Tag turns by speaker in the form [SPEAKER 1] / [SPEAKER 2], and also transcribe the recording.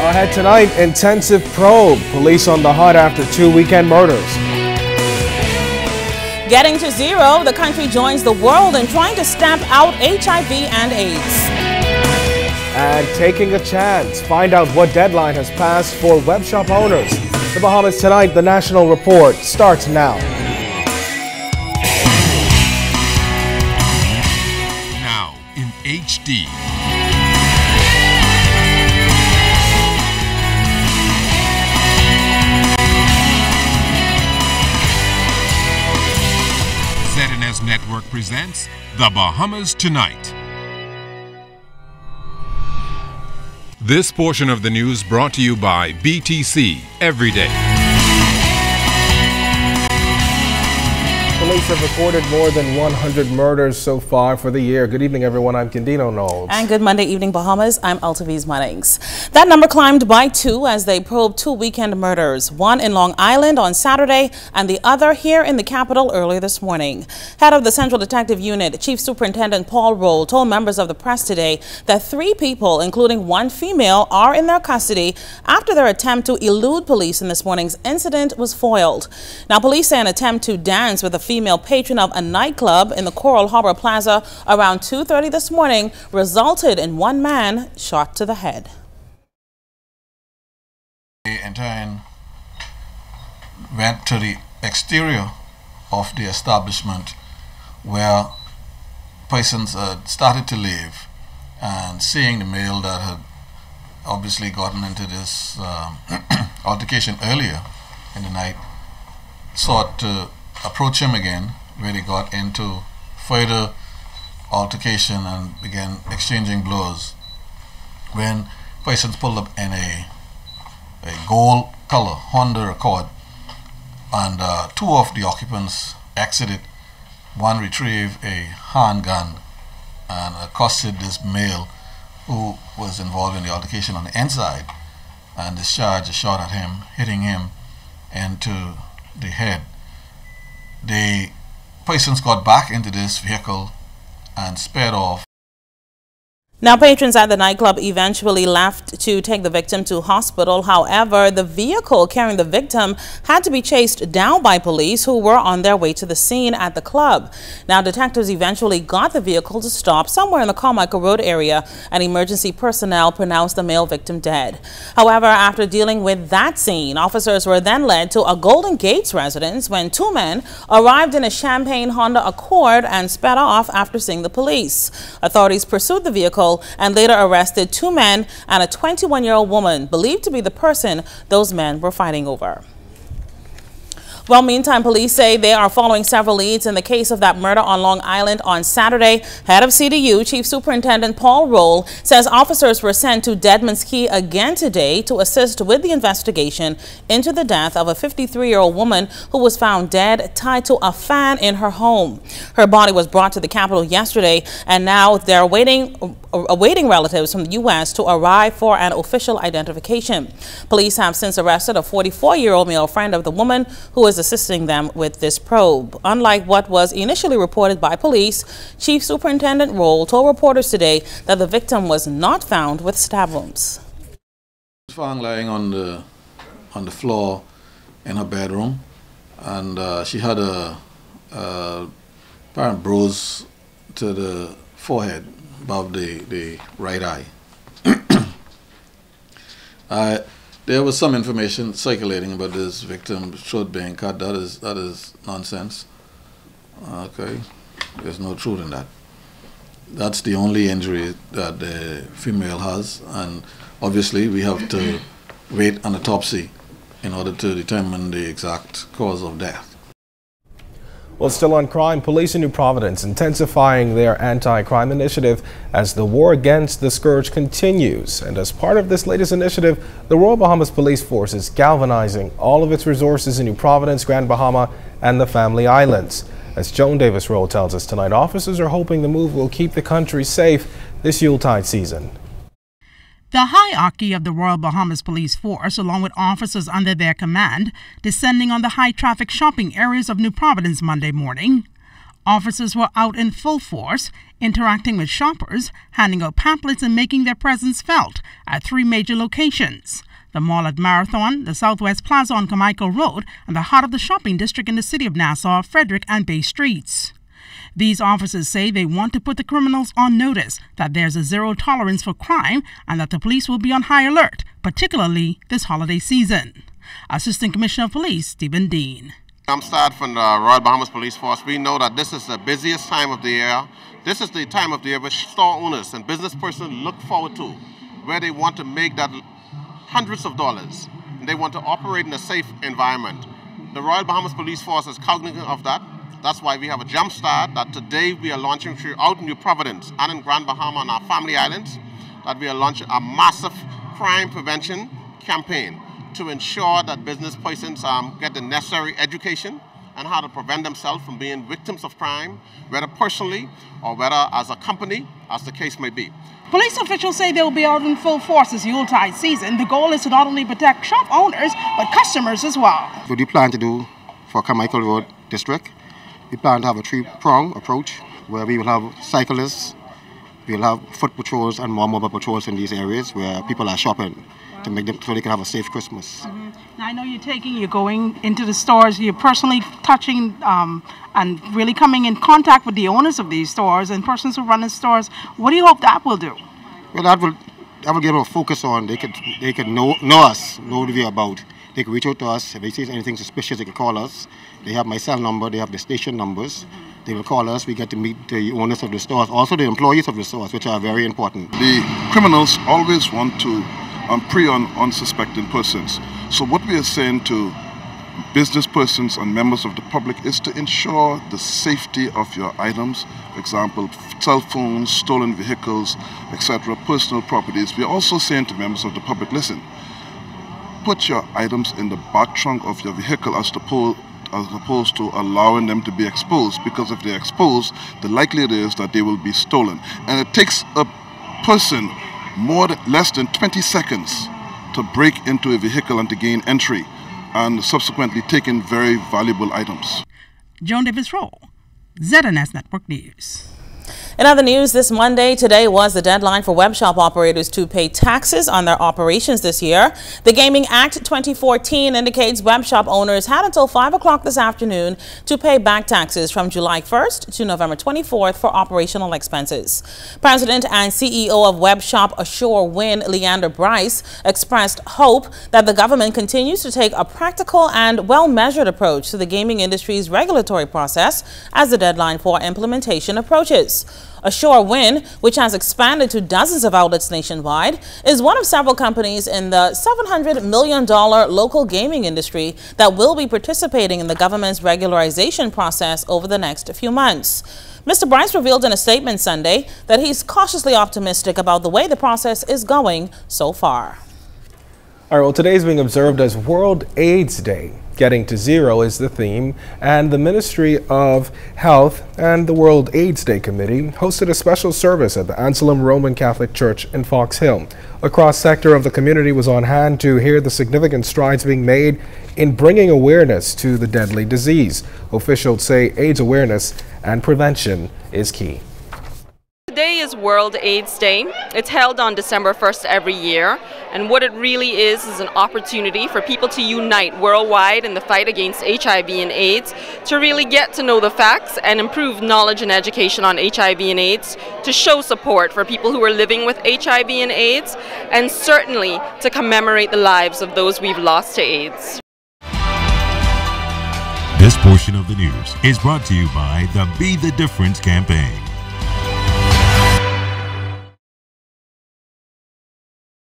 [SPEAKER 1] Ahead tonight, intensive probe. Police on the hunt after 2 weekend murders.
[SPEAKER 2] Getting to zero, the country joins the world in trying to stamp out HIV and AIDS.
[SPEAKER 1] And taking a chance. Find out what deadline has passed for web shop owners. The Bahamas Tonight, the National Report, starts now.
[SPEAKER 3] Now in HD. ZNS Network presents The Bahamas Tonight. This portion of the news brought to you by BTC Every Day.
[SPEAKER 1] Police have reported more than 100 murders so far for the year. Good evening, everyone. I'm Candino Knowles.
[SPEAKER 2] And good Monday evening, Bahamas. I'm Altaviz Munnings. That number climbed by 2 as they probed 2 weekend murders, one in Long Island on Saturday and the other here in the capital earlier this morning. Head of the Central Detective Unit, Chief Superintendent Paul Roll, told members of the press today that 3 people, including 1 female, are in their custody after their attempt to elude police in this morning's incident was foiled. Now, police say an attempt to dance with a female patron of a nightclub in the Coral Harbor Plaza around 2:30 this morning resulted in 1 man shot to the head.
[SPEAKER 4] The entire went to the exterior of the establishment where persons started to leave, and seeing the male that had obviously gotten into this altercation earlier in the night, sought to approach him again, where they got into further altercation and began exchanging blows. When persons pulled up in a gold color Honda Accord, and 2 of the occupants exited. 1 retrieved a handgun and accosted this male who was involved in the altercation on the inside, and discharged a shot at him, hitting him into the head. The persons got back into this vehicle and sped off.
[SPEAKER 2] Now, patrons at the nightclub eventually left to take the victim to hospital. However, the vehicle carrying the victim had to be chased down by police who were on their way to the scene at the club. Now, detectives eventually got the vehicle to stop somewhere in the Carmichael Road area, and emergency personnel pronounced the male victim dead. However, after dealing with that scene, officers were then led to a Golden Gates residence when 2 men arrived in a champagne Honda Accord and sped off after seeing the police. Authorities pursued the vehicle and later arrested 2 men and a 21-year-old woman believed to be the person those men were fighting over. Well, meantime, police say they are following several leads in the case of that murder on Long Island on Saturday. Head of CDU, Chief Superintendent Paul Roll, says officers were sent to Deadman's Key again today to assist with the investigation into the death of a 53-year-old woman who was found dead tied to a fan in her home. Her body was brought to the Capitol yesterday, and now they're awaiting relatives from the U.S. to arrive for an official identification. Police have since arrested a 44-year-old male friend of the woman who is assisting them with this probe. Unlike what was initially reported by police, Chief Superintendent Roll told reporters today that the victim was not found with stab wounds.
[SPEAKER 4] She was found lying on the floor in her bedroom, and she had a apparent bruise to the forehead above the right eye. There was some information circulating about this victim's throat being cut. That is nonsense. Okay, there's no truth in that. That's the only injury that the female has, and obviously we have to wait an autopsy in order to determine the exact cause of death.
[SPEAKER 1] Well, still on crime, police in New Providence intensifying their anti-crime initiative as the war against the scourge continues. And as part of this latest initiative, the Royal Bahamas Police Force is galvanizing all of its resources in New Providence, Grand Bahama, and the Family Islands. As Joan Davis-Rowe tells us tonight, officers are hoping the move will keep the country safe this Yuletide season.
[SPEAKER 5] The hierarchy of the Royal Bahamas Police Force, along with officers under their command, descending on the high-traffic shopping areas of New Providence Monday morning. Officers were out in full force, interacting with shoppers, handing out pamphlets and making their presence felt at 3 major locations: the Mall at Marathon, the Southwest Plaza on Carmichael Road, and the heart of the shopping district in the city of Nassau, Frederick and Bay Streets. These officers say they want to put the criminals on notice that there's a zero tolerance for crime and that the police will be on high alert, particularly this holiday season. Assistant Commissioner of Police, Stephen Dean.
[SPEAKER 6] I'm Stad from the Royal Bahamas Police Force. We know that this is the busiest time of the year. This is the time of the year which store owners and business persons look forward to, where they want to make that hundreds of dollars, and they want to operate in a safe environment. The Royal Bahamas Police Force is cognizant of that. That's why we have a jump start that today we are launching throughout New Providence and in Grand Bahama on our family islands, that we are launching a massive crime prevention campaign to ensure that business persons get the necessary education and how to prevent themselves from being victims of crime, whether personally or whether as a company, as the case may be.
[SPEAKER 5] Police officials say they will be out in full force this Yuletide season. The goal is to not only protect shop owners, but customers as well.
[SPEAKER 7] What we plan to do for Carmichael Road District, we plan to have a 3-prong approach where we will have cyclists, we will have foot patrols and more mobile patrols in these areas where people are shopping to make them so they can have a safe Christmas.
[SPEAKER 5] Now I know you're going into the stores, you're personally touching and really coming in contact with the owners of these stores and persons who run the stores. What do you hope that will do?
[SPEAKER 7] Well, that will give them a focus on, they could know us, know what we're about. They can reach out to us. If they see anything suspicious, they can call us. They have my cell number, they have the station numbers. They will call us. We get to meet the owners of the stores, also the employees of the stores, which are very important.
[SPEAKER 8] The criminals always want to prey on unsuspecting persons. So what we are saying to business persons and members of the public is to ensure the safety of your items, for example, cell phones, stolen vehicles, etc., personal properties. We are also saying to members of the public, listen, put your items in the back trunk of your vehicle as opposed to allowing them to be exposed, because if they're exposed, the likelihood is that they will be stolen. And it takes a person less than 20 seconds to break into a vehicle and to gain entry and subsequently take in very valuable items.
[SPEAKER 5] Joan Davis-Rowe, ZNS Network News.
[SPEAKER 2] In other news, this Monday, today was the deadline for web shop operators to pay taxes on their operations this year. The Gaming Act 2014 indicates web shop owners had until 5 o'clock this afternoon to pay back taxes from July 1st to November 24th for operational expenses. President and CEO of web shop Assure Win, Leander Bryce, expressed hope that the government continues to take a practical and well-measured approach to the gaming industry's regulatory process as the deadline for implementation approaches. Assure Win, which has expanded to dozens of outlets nationwide, is one of several companies in the $700 million local gaming industry that will be participating in the government's regularization process over the next few months. Mr. Bryce revealed in a statement Sunday that he's cautiously optimistic about the way the process is going so far.
[SPEAKER 1] All right, well, today is being observed as World AIDS Day. Getting to Zero is the theme, and the Ministry of Health and the World AIDS Day Committee hosted a special service at the Anselm Roman Catholic Church in Fox Hill. A cross-sector of the community was on hand to hear the significant strides being made in bringing awareness to the deadly disease. Officials say AIDS awareness and prevention is key.
[SPEAKER 9] Today is World AIDS Day. It's held on December 1st every year, and what it really is an opportunity for people to unite worldwide in the fight against HIV and AIDS, to really get to know the facts and improve knowledge and education on HIV and AIDS, to show support for people who are living with HIV and AIDS, and certainly to commemorate the lives of those we've lost to AIDS.
[SPEAKER 10] This portion of the news is brought to you by the Be the Difference campaign.